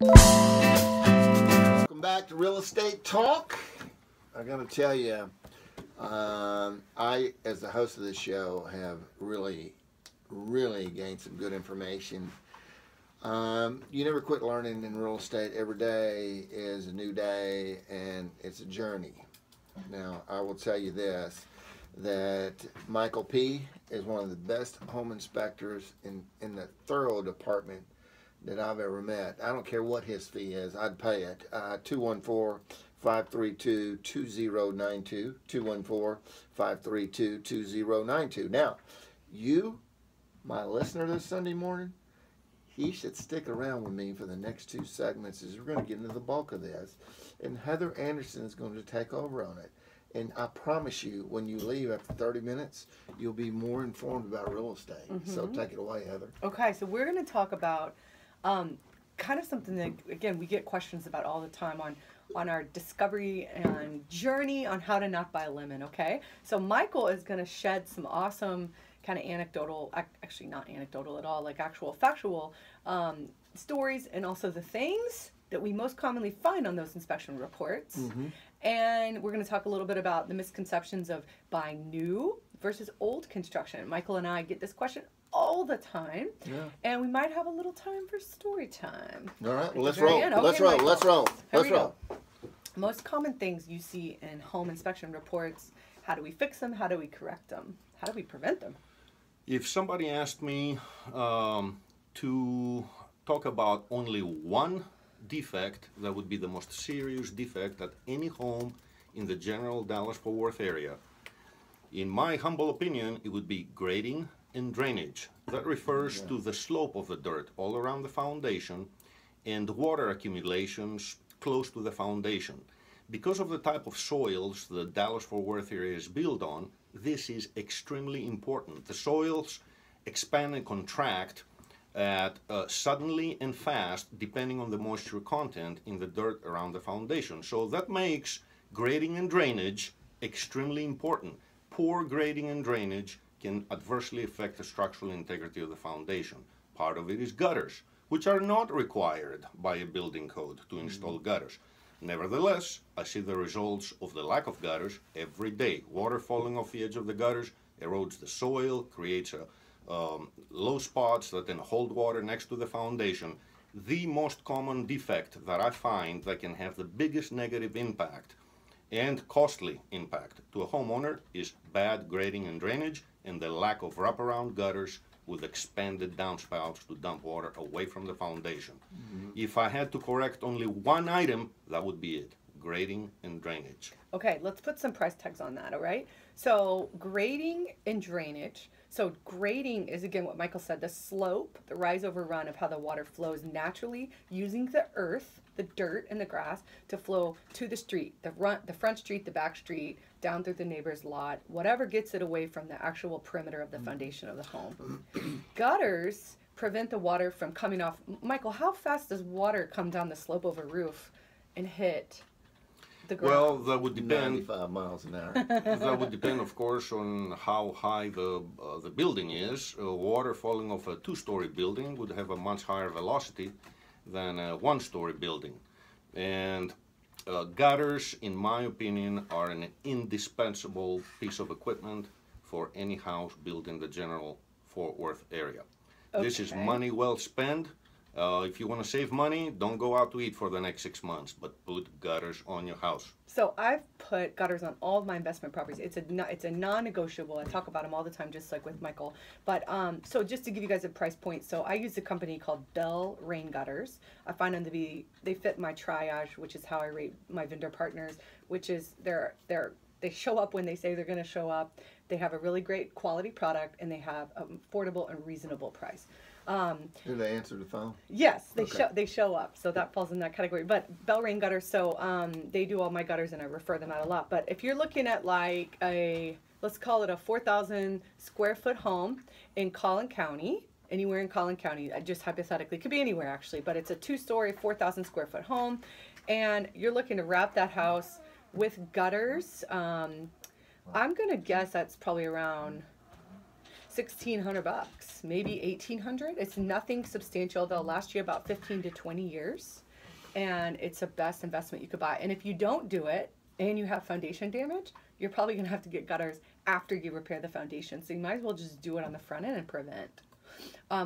Welcome back to Real Estate Talk. I got to tell you, I, as the host of this show, have really gained some good information. You never quit learning in real estate. Every day is a new day, and it's a journey. Now, I will tell you this, that Michael P. is one of the best home inspectors in the thorough department that I've ever met. I don't care what his fee is, I'd pay it. 214-532-2092, 214-532-2092. Now, you, my listener this Sunday morning, he should stick around with me for the next two segments as we're going to get into the bulk of this. And Heather Anderson is going to take over on it. And I promise you, when you leave after 30 minutes, you'll be more informed about real estate. So take it away, Heather. Okay, so we're going to talk about kind of something that, again, we get questions about all the time on our discovery and journey on how to not buy a lemon, okay? So Michael is going to shed some awesome kind of anecdotal, actually not anecdotal at all, like actual factual stories, and also the things that we most commonly find on those inspection reports. And we're going to talk a little bit about the misconceptions of buying new versus old construction. Michael and I get this question all the time, and we might have a little time for story time. All right, well, let's roll. Let's roll. Most common things you see in home inspection reports, how do we fix them? How do we correct them? How do we prevent them? If somebody asked me to talk about only one defect that would be the most serious defect at any home in the general Dallas-Fort Worth area, in my humble opinion, it would be grading and drainage. That refers to the slope of the dirt all around the foundation and water accumulations close to the foundation. Because of the type of soils the Dallas-Fort Worth area is built on, this is extremely important. The soils expand and contract at suddenly and fast depending on the moisture content in the dirt around the foundation. So that makes grading and drainage extremely important. Poor grading and drainage can adversely affect the structural integrity of the foundation. Part of it is gutters, which are not required by a building code to install gutters. Nevertheless, I see the results of the lack of gutters every day. Water falling off the edge of the gutters erodes the soil, creates low spots that then hold water next to the foundation. The most common defect that I find that can have the biggest negative impact and costly impact to a homeowner is bad grading and drainage and the lack of wraparound gutters with expanded downspouts to dump water away from the foundation. If I had to correct only one item, that would be it, grading and drainage. Okay, let's put some price tags on that, all right? So grading and drainage. So grading is, again, what Michael said, the slope, the rise over run of how the water flows naturally using the earth, the dirt and the grass to flow to the street, the front street, the back street, down through the neighbor's lot, whatever gets it away from the actual perimeter of the foundation of the home. Gutters prevent the water from coming off. Michael, how fast does water come down the slope of a roof and hit the ground? Well, that would depend. 95 miles an hour. That would depend, of course, on how high the building is. Water falling off a two-story building would have a much higher velocity than a one-story building. And gutters, in my opinion, are an indispensable piece of equipment for any house built in the general Fort Worth area. Okay. This is money well spent. If you want to save money, don't go out to eat for the next 6 months, but put gutters on your house. So I've put gutters on all of my investment properties. It's a non-negotiable. I talk about them all the time, just like with Michael. But so just to give you guys a price point, so I use a company called Bell Rain Gutters. I find them to be, they fit my triage, which is how I rate my vendor partners, which is they show up when they say they're going to show up. They have a really great quality product, and they have an affordable and reasonable price. Do they answer the phone? Yes, they show up, so that falls in that category. But Bell Rain Gutters, so they do all my gutters, and I refer them out a lot. But if you're looking at like let's call it a 4,000 square foot home in Collin County, anywhere in Collin County, just hypothetically, it could be anywhere actually, but it's a 2-story, 4,000 square foot home, and you're looking to wrap that house with gutters. I'm gonna guess that's probably around $1,600, maybe $1,800. It's nothing substantial. They'll last you about 15 to 20 years. and it's the best investment you could buy. And if you don't do it and you have foundation damage, you're probably going to have to get gutters after you repair the foundation. So you might as well just do it on the front end and prevent.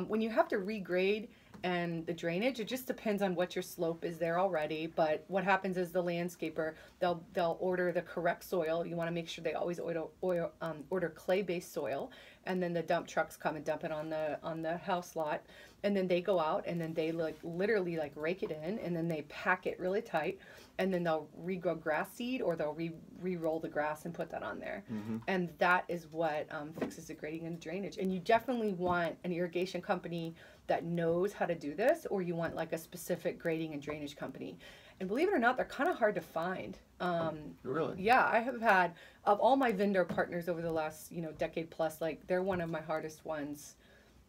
When you have to regrade and the drainage, it just depends on what your slope is there already. But what happens is the landscaper, they'll order the correct soil. You want to make sure they always order clay-based soil, and then the dump trucks come and dump it on the house lot, and then they go out and then they literally rake it in, and then they pack it really tight, and then they'll regrow grass seed, or they'll re-roll the grass and put that on there. And that is what fixes the grading and drainage. And you definitely want an irrigation company that knows how to do this, or you want like a specific grading and drainage company. And believe it or not, they're kind of hard to find. Really? Yeah, I have had, of all my vendor partners over the last decade plus, they're one of my hardest ones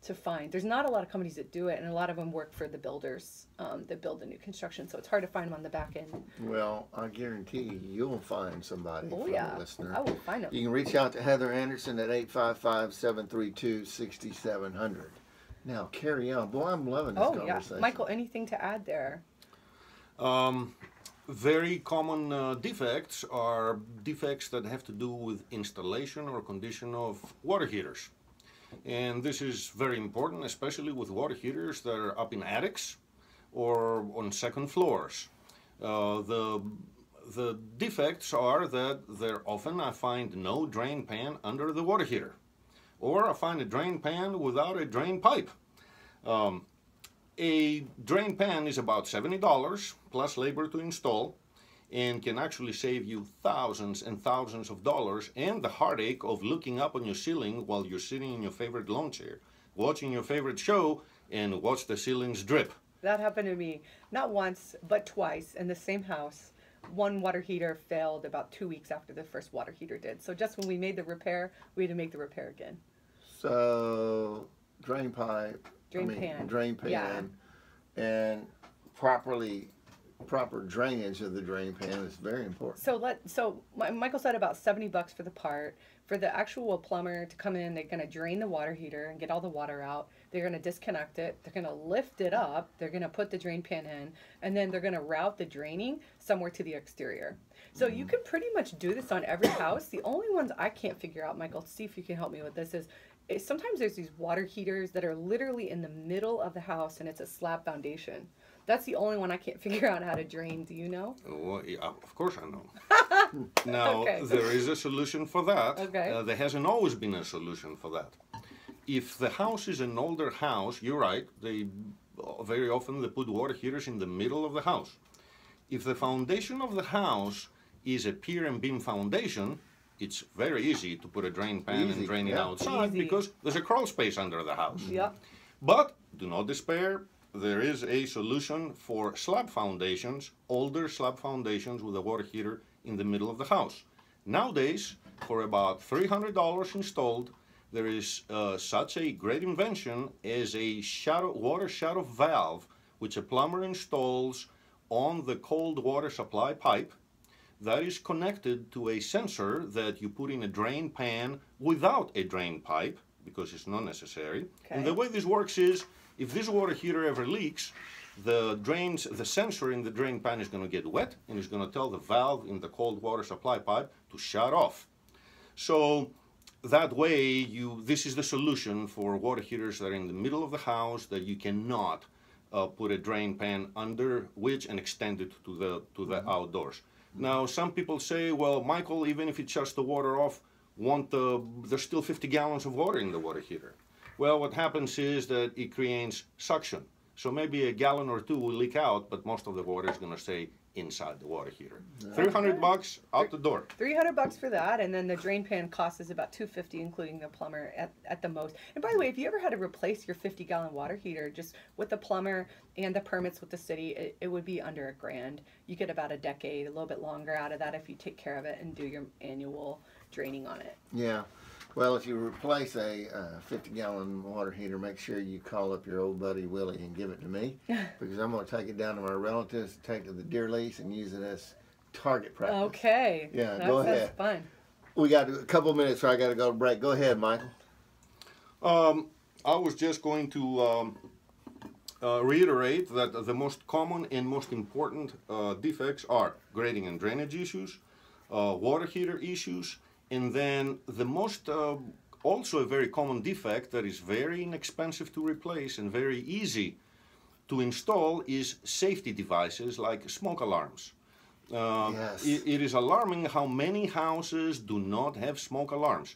to find. There's not a lot of companies that do it, and a lot of them work for the builders that build the new construction, so it's hard to find them on the back end. Well, I guarantee you'll find somebody Oh from yeah, the listener. I will find them. You can reach out to Heather Anderson at 855-732-6700. Now, carry on. Boy, I'm loving this conversation. Yeah. Michael, anything to add there? Very common defects are defects that have to do with installation or condition of water heaters. And this is very important, especially with water heaters that are up in attics or on second floors. The defects are that there often I find no drain pan under the water heater, or I find a drain pan without a drain pipe. A drain pan is about $70 plus labor to install, and can actually save you thousands and thousands of dollars and the heartache of looking up on your ceiling while you're sitting in your favorite lawn chair, watching your favorite show, and watch the ceilings drip. That happened to me, not once, but twice in the same house. One water heater failed about 2 weeks after the first water heater did. So just when we made the repair, we had to make the repair again. So, drain pipe, drain pan, yeah. And proper drainage of the drain pan is very important. So Michael said about $70 for the part. For the actual plumber to come in, they're going to drain the water heater and get all the water out. They're going to disconnect it. They're going to lift it up. They're going to put the drain pan in, and then they're going to route the draining somewhere to the exterior. So you can pretty much do this on every house. The only ones I can't figure out, Michael, see if you can help me with this, is sometimes there's these water heaters that are literally in the middle of the house, and it's a slab foundation. That's the only one I can't figure out how to drain. Do you know? Well, yeah, of course I know. Now, Okay. there is a solution for that. Okay. There hasn't always been a solution for that. If the house is an older house, you're right, very often they put water heaters in the middle of the house. If the foundation of the house is a pier and beam foundation, it's very easy to put a drain pan and drain it outside because there's a crawl space under the house. Yep. But do not despair. There is a solution for slab foundations, older slab foundations with a water heater in the middle of the house. Nowadays, for about $300 installed, there is such a great invention as a water shut-off valve, which a plumber installs on the cold water supply pipe that is connected to a sensor that you put in a drain pan without a drain pipe, because it's not necessary. Okay. And the way this works is, if this water heater ever leaks, the sensor in the drain pan is going to get wet, and it's going to tell the valve in the cold water supply pipe to shut off. So that way, this is the solution for water heaters that are in the middle of the house that you cannot put a drain pan under which and extend it to the outdoors. Now, some people say, well, Michael, even if it shuts the water off, there's still 50 gallons of water in the water heater. Well, what happens is that it creates suction. So maybe a gallon or two will leak out, but most of the water is going to stay inside the water heater. $300 out the door. $300 for that, and then the drain pan cost is about $250, including the plumber at the most. And by the way, if you ever had to replace your 50-gallon water heater, just with the plumber and the permits with the city, it would be under $1,000. You get about a decade, a little bit longer out of that if you take care of it and do your annual draining on it. Yeah. Well, if you replace a 50-gallon water heater, make sure you call up your old buddy Willie and give it to me, because I'm going to take it down to my relatives, take it to the deer lease, and use it as target practice. Okay. Yeah, go ahead. That's fun. We got a couple minutes, so I got to go to break. Go ahead, Michael. I was just going to reiterate that the most common and most important defects are grading and drainage issues, water heater issues, and then the most also a very common defect that is very inexpensive to replace and very easy to install is safety devices like smoke alarms. Yes. It is alarming how many houses do not have smoke alarms.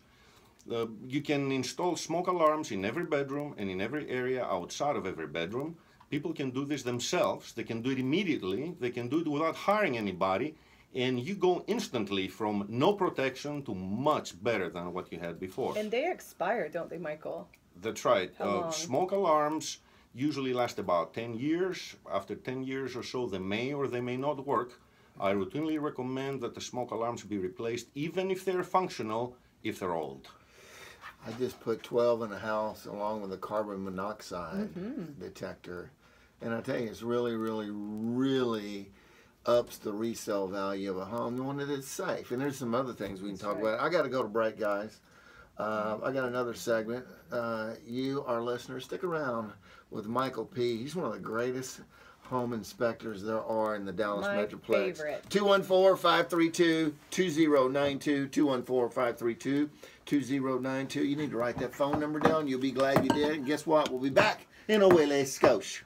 You can install smoke alarms in every bedroom and in every area outside of every bedroom. People can do this themselves. They can do it immediately. They can do it without hiring anybody. And you go instantly from no protection to much better than what you had before. And they expire, don't they, Michael? That's right. How long? Smoke alarms usually last about 10 years. After 10 years or so, they may or they may not work. I routinely recommend that the smoke alarms be replaced, even if they're functional, if they're old. I just put 12 in a house along with a carbon monoxide detector. And I tell you, it's really, really, really ups the resale value of a home, knowing that it's safe. And there's some other things we can talk about. I got to go to break, guys. I got another segment. You, our listeners, stick around with Michael P. He's one of the greatest home inspectors there are in the Dallas My Metroplex. favorite. 214-532-2092. 214-532-2092. You need to write that phone number down. You'll be glad you did. And guess what? We'll be back in Oile Scotia.